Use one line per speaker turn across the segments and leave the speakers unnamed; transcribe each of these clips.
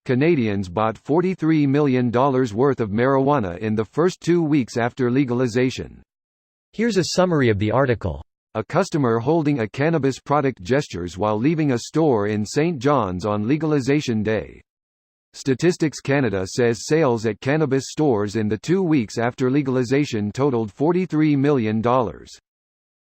Canadians bought $43 million worth of marijuana in the first 2 weeks after legalization.
Here's a summary of the article.
A customer holding a cannabis product gestures while leaving a store in St. John's on legalization day. Statistics Canada says sales at cannabis stores in the 2 weeks after legalization totaled $43 million.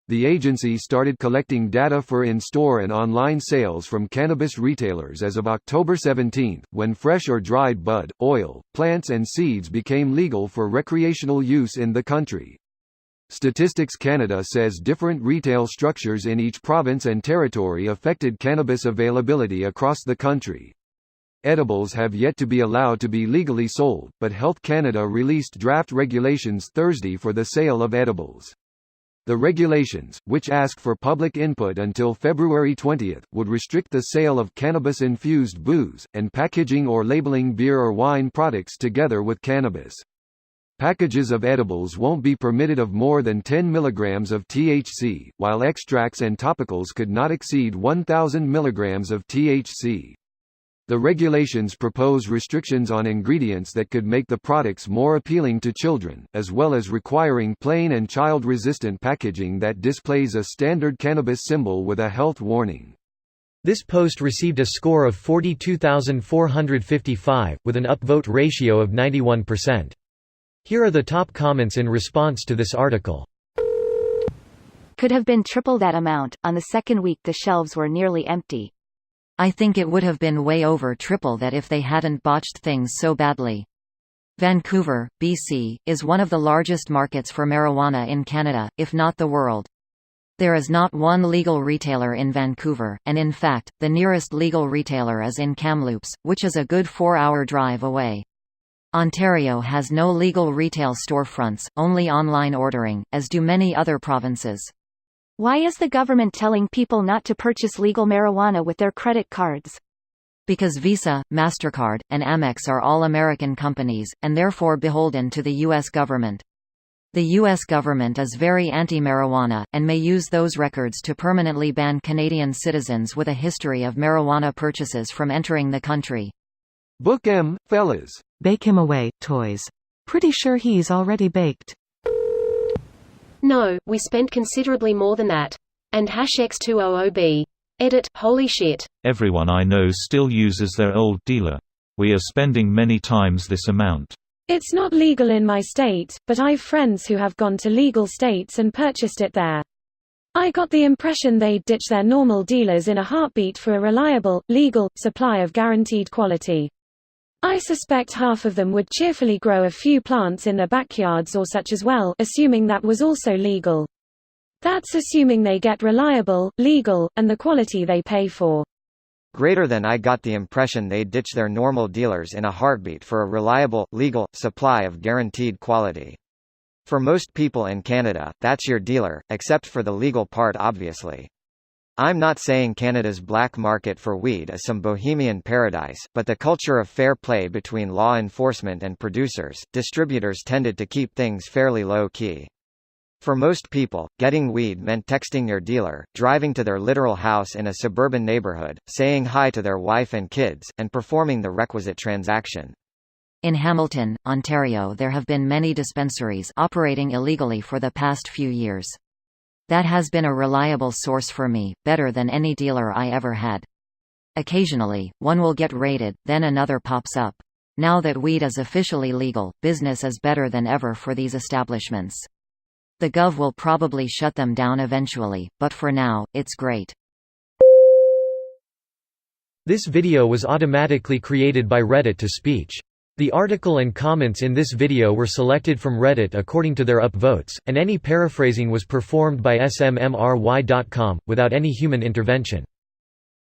The agency started collecting data for in-store and online sales from cannabis retailers as of October 17, when fresh or dried bud, oil, plants and seeds became legal for recreational use in the country. Statistics Canada says different retail structures in each province and territory affected cannabis availability across the country. Edibles have yet to be allowed to be legally sold, but Health Canada released draft regulations Thursday for the sale of edibles. The regulations, which ask for public input until February 20, would restrict the sale of cannabis-infused booze, and packaging or labeling beer or wine products together with cannabis. Packages of edibles won't be permitted of more than 10 mg of THC, while extracts and topicals could not exceed 1,000 mg of THC. The regulations propose restrictions on ingredients that could make the products more appealing to children, as well as requiring plain and child-resistant packaging that displays a standard cannabis symbol with a health warning.
This post received a score of 42,455, with an upvote ratio of 91%. Here are the top comments in response to this article.
Could have been triple that amount. On the second week the shelves were nearly empty.
I think it would have been way over triple that if they hadn't botched things so badly. Vancouver, BC, is one of the largest markets for marijuana in Canada, if not the world. There is not one legal retailer in Vancouver, and in fact, the nearest legal retailer is in Kamloops, which is a good 4-hour drive away. Ontario has no legal retail storefronts, only online ordering, as do many other provinces.
Why is the government telling people not to purchase legal marijuana with their credit cards?
Because Visa, MasterCard, and Amex are all American companies, and therefore beholden to the U.S. government. The U.S. government is very anti-marijuana, and may use those records to permanently ban Canadian citizens with a history of marijuana purchases from entering the country.
Book 'em, fellas.
Bake him away, toys. Pretty sure he's already baked.
No, we spent considerably more than that. And #X200B. Edit, holy shit.
Everyone I know still uses their old dealer. We are spending many times this amount.
It's not legal in my state, but I've friends who have gone to legal states and purchased it there. I got the impression they'd ditch their normal dealers in a heartbeat for a reliable, legal, supply of guaranteed quality. I suspect half of them would cheerfully grow a few plants in their backyards or such as well, assuming that was also legal. That's assuming they get reliable, legal, and the quality they pay for.
Greater than I got the impression they'd ditch their normal dealers in a heartbeat for a reliable, legal, supply of guaranteed quality. For most people in Canada, that's your dealer, except for the legal part obviously. I'm not saying Canada's black market for weed is some bohemian paradise, but the culture of fair play between law enforcement and producers, distributors tended to keep things fairly low-key. For most people, getting weed meant texting your dealer, driving to their literal house in a suburban neighborhood, saying hi to their wife and kids, and performing the requisite transaction.
In Hamilton, Ontario, there have been many dispensaries operating illegally for the past few years. That has been a reliable source for me, better than any dealer I ever had. Occasionally, one will get raided, then another pops up. Now that weed is officially legal, business is better than ever for these establishments. The Gov will probably shut them down eventually, but for now, it's great.
This video was automatically created by Reddit to speech. The article and comments in this video were selected from Reddit according to their upvotes, and any paraphrasing was performed by smry.com, without any human intervention.